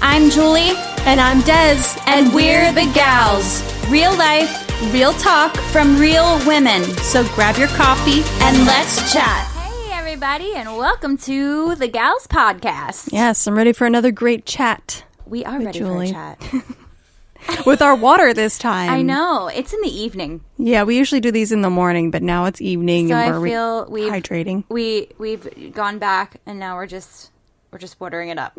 I'm Julie. And I'm Des. And we're the Gals. Real life, real talk from real women. So grab your coffee and let's chat. Hey, everybody, and welcome to the Gals Podcast. Yes, I'm ready for another great chat. We are ready Julie. for a chat. With our water this time. I know. It's in the evening. Yeah, we usually do these in the morning, but now it's evening So and I feel we've hydrating. We've gone back and now we're just watering it up.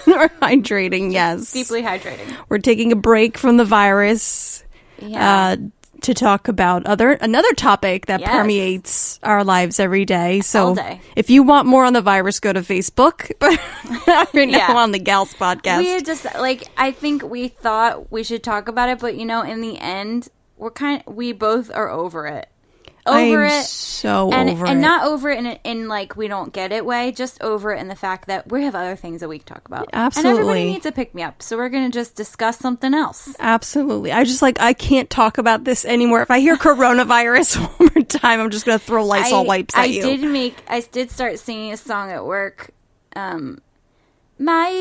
We're hydrating, yes. Deeply hydrating. We're taking a break from the virus to talk about another topic that permeates our lives every day. So all day. If you want more on the virus, go to Facebook. But right now on the Gals Podcast. We just I think we thought we should talk about it, but in the end, we both are over it. I'm so over it. And not over it in we don't get it way, just over it in the fact that we have other things that we can talk about. Absolutely. And everybody needs a pick-me-up, so we're going to just discuss something else. Absolutely. I can't talk about this anymore. If I hear coronavirus one more time, I'm just going to throw Lysol wipes at you. I did start singing a song at work. Woo! My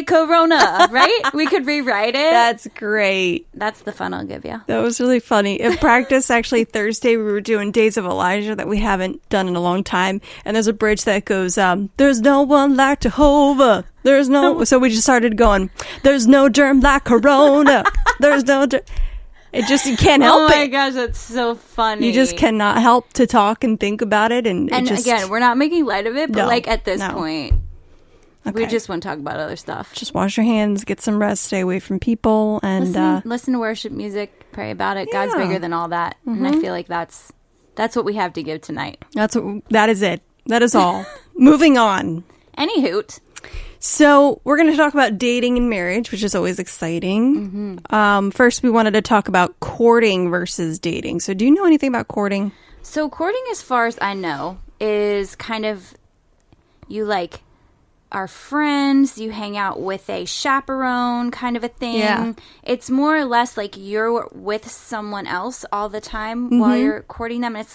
corona, right? We could rewrite it. That's great. That's the fun I'll give you. That was really funny. In practice, actually, Thursday, we were doing Days of Elijah that we haven't done in a long time. And there's a bridge that goes, there's no one like Jehovah. There's no... So we just started going, there's no germ like corona. There's no germ... You can't help it. Oh my gosh, that's so funny. You just cannot help to talk and think about it. And again, we're not making light of it, but at this point, we just want to talk about other stuff. Just wash your hands, get some rest, stay away from people, and listen to worship music, pray about it. God's bigger than all that. Mm-hmm. And I feel like that's what we have to give tonight. That is it. That is all. Moving on. Any hoot. So we're going to talk about dating and marriage, which is always exciting. Mm-hmm. First, we wanted to talk about courting versus dating. So do you know anything about courting? So courting, as far as I know, is kind of you are friends, you hang out with a chaperone kind of a thing. Yeah. It's more or less like you're with someone else all the time while you're courting them. And it's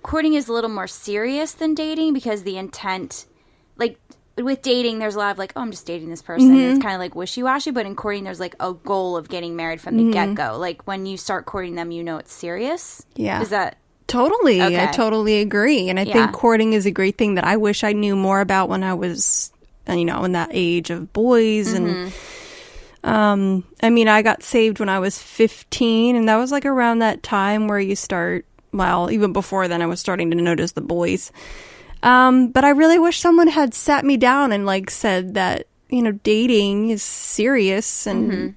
courting is a little more serious than dating because the intent, with dating, there's a lot of I'm just dating this person. Mm-hmm. It's kind of wishy-washy, but in courting, there's a goal of getting married from the get-go. When you start courting them, it's serious. Yeah. Is that... Totally. Okay. I totally agree. And I think courting is a great thing that I wish I knew more about when I was, in that age of boys. Mm-hmm. And, I got saved when I was 15, and that was around that time where you start, even before then, I was starting to notice the boys. But I really wish someone had sat me down and said that, dating is serious and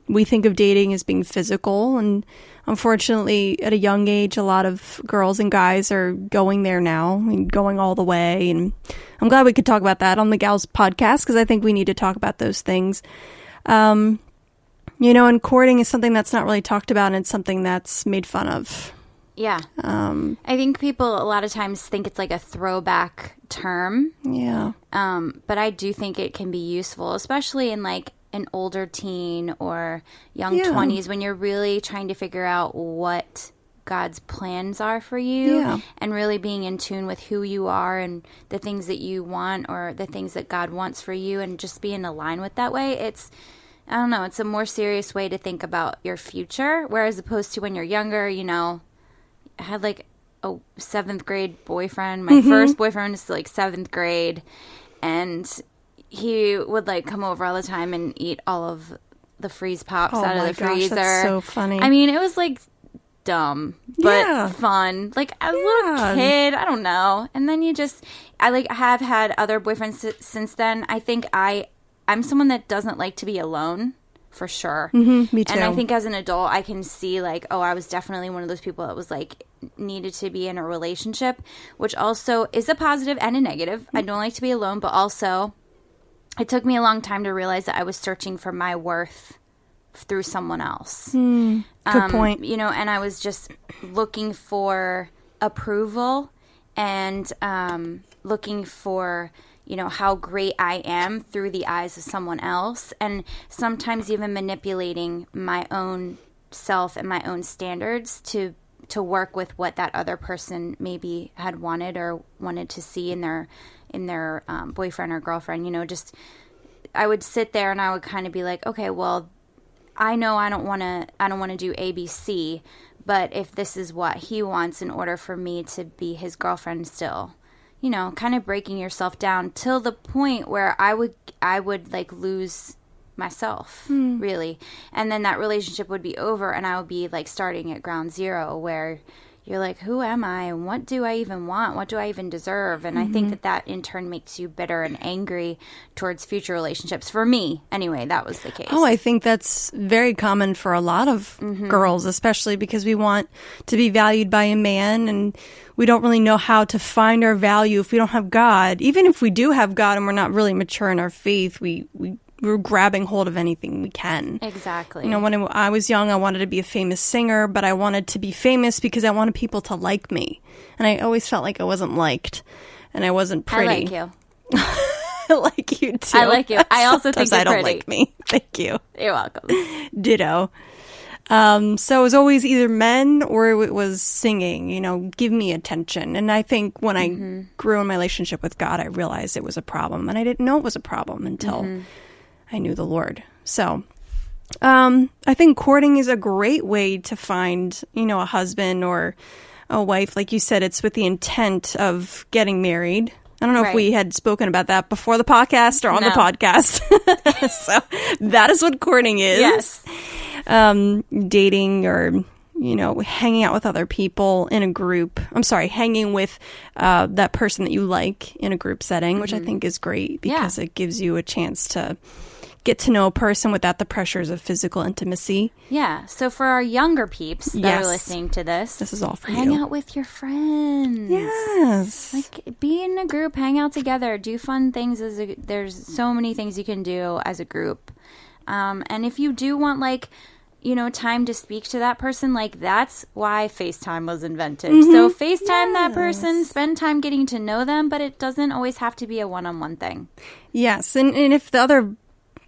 we think of dating as being physical. And unfortunately, at a young age, a lot of girls and guys are going there now and going all the way. And I'm glad we could talk about that on the Gals Podcast because I think we need to talk about those things. And courting is something that's not really talked about and it's something that's made fun of. Yeah. I think people a lot of times think it's a throwback term. Yeah. But I do think it can be useful, especially in an older teen or young 20s when you're really trying to figure out what God's plans are for you and really being in tune with who you are and the things that you want or the things that God wants for you and just being aligned with that way. It's a more serious way to think about your future, whereas opposed to when you're younger, I had a 7th grade boyfriend. My first boyfriend is 7th grade, and he would come over all the time and eat all of the freeze pops out of the freezer. That's so funny. It was dumb but fun. As a little kid, I don't know. And then I have had other boyfriends since then. I think I'm someone that doesn't like to be alone. For sure. Mm-hmm, me too. And I think as an adult, I can see I was definitely one of those people that was needed to be in a relationship, which also is a positive and a negative. I don't like to be alone, but also it took me a long time to realize that I was searching for my worth through someone else. Good point. And I was just looking for approval and looking for how great I am through the eyes of someone else, and sometimes even manipulating my own self and my own standards to work with what that other person maybe had wanted or wanted to see in their in their boyfriend or girlfriend, you know, just I would sit there and I would kind of be like, okay, well, I know I don't want to do ABC, but if this is what he wants in order for me to be his girlfriend still, you know, kind of breaking yourself down till the point where I would like lose myself, really. And then that relationship would be over and I would be like starting at ground zero where you're like, who am I? And what do I even want? What do I even deserve? And I think that in turn makes you bitter and angry towards future relationships. For me, anyway, that was the case. Oh, I think that's very common for a lot of girls, especially because we want to be valued by a man and we don't really know how to find our value if we don't have God. Even if we do have God and we're not really mature in our faith, we're grabbing hold of anything we can. Exactly. You know, when I was young, I wanted to be a famous singer, but I wanted to be famous because I wanted people to like me. And I always felt like I wasn't liked and I wasn't pretty. I like you. I like you too. I like you. I also think you're I don't pretty. like me. Thank you. You're welcome. Ditto. So it was always either men or it was singing, you know, give me attention. And I think when I grew in my relationship with God, I realized it was a problem. And I didn't know it was a problem until I knew the Lord. So I think courting is a great way to find, you know, a husband or a wife. Like you said, it's with the intent of getting married. I don't know if we had spoken about that before the podcast or on the podcast. So that is what courting is. Yes. Dating or, you know, hanging out with other people in a group. I'm sorry, hanging with that person that you like in a group setting, which I think is great because it gives you a chance to get to know a person without the pressures of physical intimacy. Yeah. So for our younger peeps that are listening to this is all for you. Hang out with your friends. Yes. Like be in a group, hang out together, do fun things. There's so many things you can do as a group. And if you do want like, you know, time to speak to that person, like that's why FaceTime was invented. So FaceTime that person, spend time getting to know them, but it doesn't always have to be a one-on-one thing. Yes. And if the other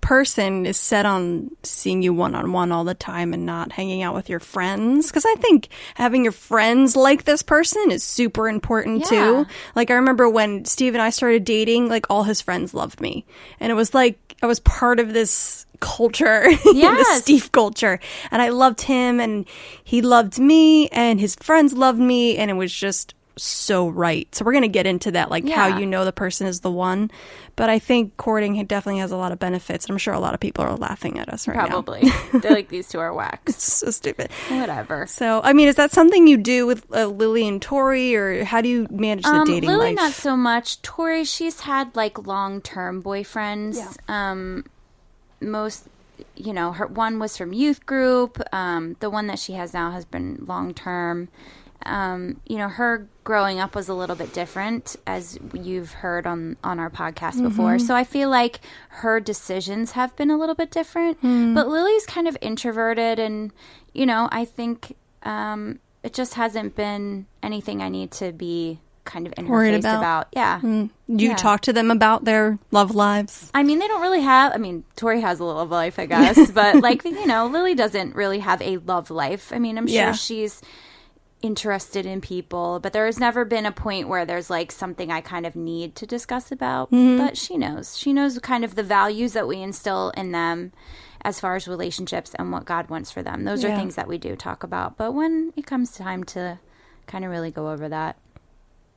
person is set on seeing you one-on-one all the time and not hanging out with your friends, because I think having your friends like this person is super important too. Like I remember when Steve and I started dating, like all his friends loved me and it was like I was part of this culture, the Steve culture, and I loved him and he loved me and his friends loved me and it was just so right. So we're going to get into that, like how you know the person is the one. But I think courting definitely has a lot of benefits. I'm sure a lot of people are laughing at us right now. Probably. They're like, these two are whack. It's so stupid. Whatever. So, I mean, is that something you do with Lily and Tori, or how do you manage the dating Lily, life? not so much. Tori, she's had like long-term boyfriends. Yeah. Most, you know, her one was from youth group. The one that she has now has been long-term. You know, her growing up was a little bit different, as you've heard on our podcast before. So I feel like her decisions have been a little bit different. But Lily's kind of introverted, and, you know, I think it just hasn't been anything I need to be kind of in her face about. Yeah. Do you talk to them about their love lives? I mean, they don't really have, I mean, Tori has a love life, I guess. But, like, you know, Lily doesn't really have a love life. I mean, I'm sure she's interested in people, but there has never been a point where there's like something I kind of need to discuss about. But she knows kind of the values that we instill in them as far as relationships and what God wants for them. Those are things that we do talk about, but when it comes time to kind of really go over that,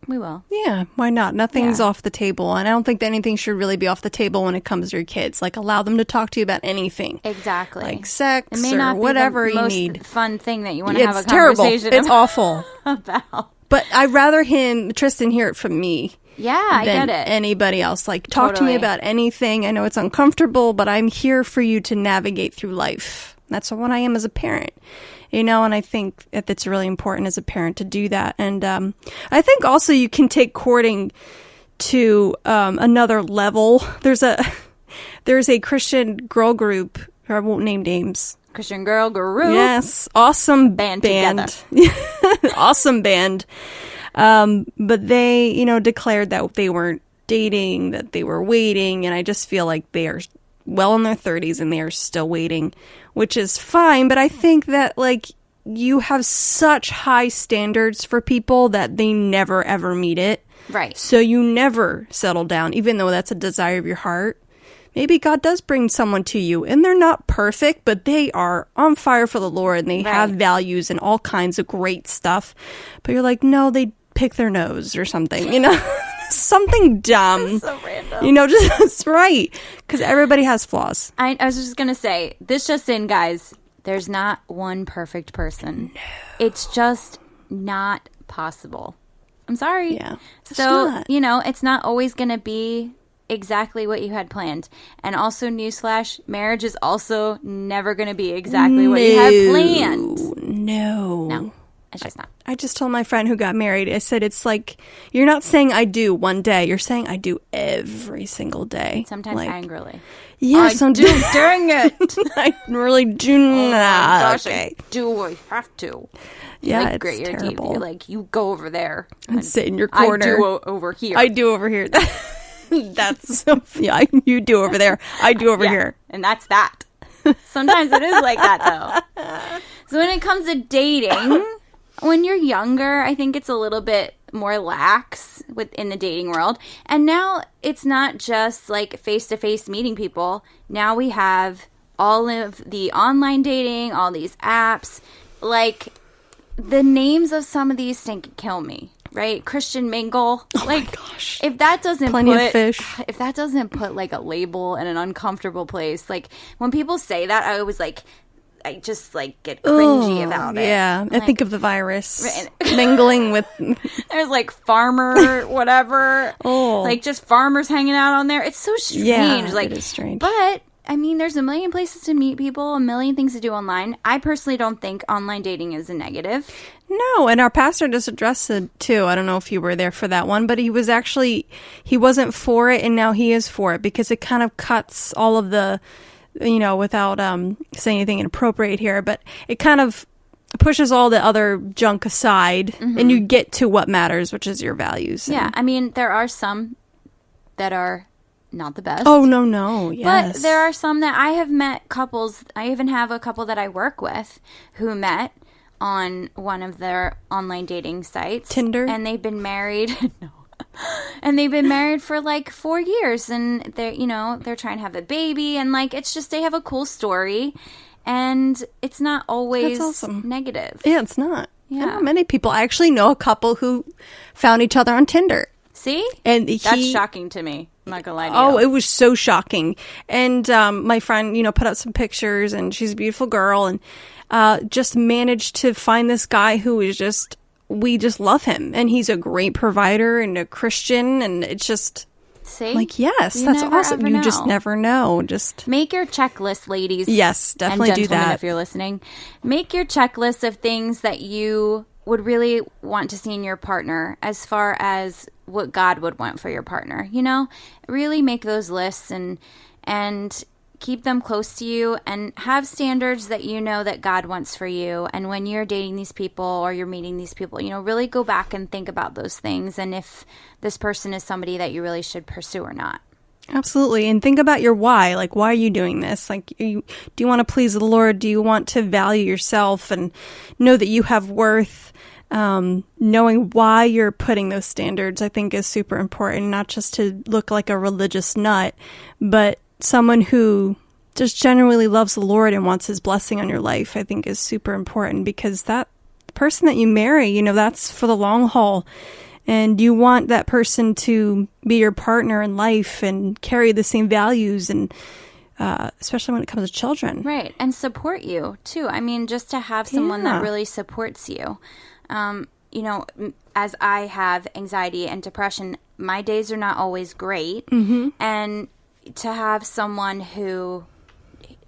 we will. Yeah, why not? Nothing's off the table. And I don't think that anything should really be off the table when it comes to your kids. Like, allow them to talk to you about anything. Exactly. Like sex it may not or whatever be the you need. Most fun thing that you want to have a terrible. conversation It's awful. about. But I'd rather Tristan hear it from me. Yeah, I than get it. Anybody else. Like, talk to me about anything. I know it's uncomfortable, but I'm here for you to navigate through life. That's what I am as a parent. You know, and I think it's really important as a parent to do that. And I think also you can take courting to another level. There's a Christian girl group, I won't name names. Christian girl group. Yes, awesome band. Awesome band. But they, you know, declared that they weren't dating, that they were waiting, and I just feel like they are well in their 30s and they are still waiting, which is fine. But I think that, like, you have such high standards for people that they never ever meet it. Right. So you never settle down, even though that's a desire of your heart. Maybe God does bring someone to you, and they're not perfect, but they are on fire for the Lord, and they have values and all kinds of great stuff. But you're like, no, they pick their nose or something, you know? Something dumb. So random. You know, just that's right. Because everybody has flaws. I was just going to say, this just in, guys. There's not one perfect person. No. It's just not possible. I'm sorry. Yeah. So, you know, it's not always going to be exactly what you had planned. And also, newsflash, marriage is also never going to be exactly what you had planned. No. It's just not. I just told my friend who got married, I said, it's like, you're not saying I do one day. You're saying I do every single day. Sometimes angrily. Yes, I do during it. I really do not. Gosh, okay. I do. I have to. Yeah, like, it's grate your terrible. teeth. You're like, you go over there. And sit in your corner. I do over here. I do over here. That's so, yeah, you do over there. I do over here. And that's that. Sometimes it is like that, though. So when it comes to dating, when you're younger, I think it's a little bit more lax within the dating world. And now it's not just like face-to-face meeting people. Now we have all of the online dating, all these apps. Like, the names of some of these things kill me. Right? Christian Mingle. Oh like, my gosh. If that doesn't Plenty of fish. If that doesn't put like a label in an uncomfortable place, like when people say that, I always like, I just like get cringy about it. Yeah. Like, I think of the virus mingling with. There's like farmer, whatever. Like just farmers hanging out on there. It's so strange. Yeah, like, it is strange. But I mean, there's a million places to meet people, a million things to do online. I personally don't think online dating is a negative. No, and our pastor just addressed it too. I don't know if you were there for that one, but he wasn't for it, and now he is for it because it kind of cuts all of the, you know, without saying anything inappropriate here, but it kind of pushes all the other junk aside, and you get to what matters, which is your values. Yeah, I mean, there are some that are not the best. Oh, no, yes. But there are some that I have met couples. I even have a couple that I work with who met on one of their online dating sites. Tinder? And they've been married. No. And they've been married for like 4 years, and they're trying to have a baby, and like it's just they have a cool story, and it's not always negative. Yeah, it's not. Yeah. I know many people. I actually know a couple who found each other on Tinder. See? And that's shocking to me. I'm not gonna lie to you. Oh, it was so shocking. And my friend, put up some pictures, and she's a beautiful girl, and just managed to find this guy who is we just love him, and he's a great provider and a Christian, and it's just like, yes, that's awesome. You just never know. Just make your checklist, ladies. Yes, definitely and do that if you're listening. Make your checklist of things that you would really want to see in your partner, as far as what God would want for your partner. Really make those lists and keep them close to you, and have standards that that God wants for you. And when you're dating these people or you're meeting these people, really go back and think about those things, and if this person is somebody that you really should pursue or not. Absolutely. And think about your why. Like, why are you doing this? Like, do you want to please the Lord? Do you want to value yourself and know that you have worth? Knowing why you're putting those standards, I think, is super important, not just to look like a religious nut, but someone who just genuinely loves the Lord and wants his blessing on your life, I think, is super important, because that person that you marry, that's for the long haul. And you want that person to be your partner in life and carry the same values, and especially when it comes to children. Right. And support you, too. I mean, just to have someone that really supports you. As I have anxiety and depression, my days are not always great. Mm-hmm. And to have someone who,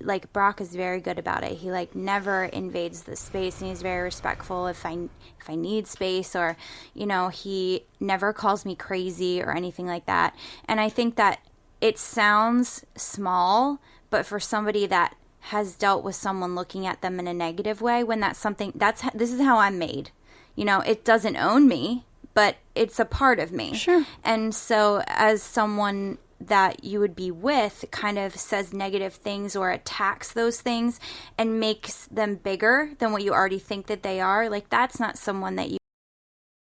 like, Brock is very good about it. He never invades the space, and he's very respectful if I need space, or he never calls me crazy or anything like that. And I think that it sounds small, but for somebody that has dealt with someone looking at them in a negative way, when that's something this is how I'm made. It doesn't own me, but it's a part of me. Sure. And so as someone that you would be with kind of says negative things or attacks those things and makes them bigger than what you already think that they are, like, that's not someone that you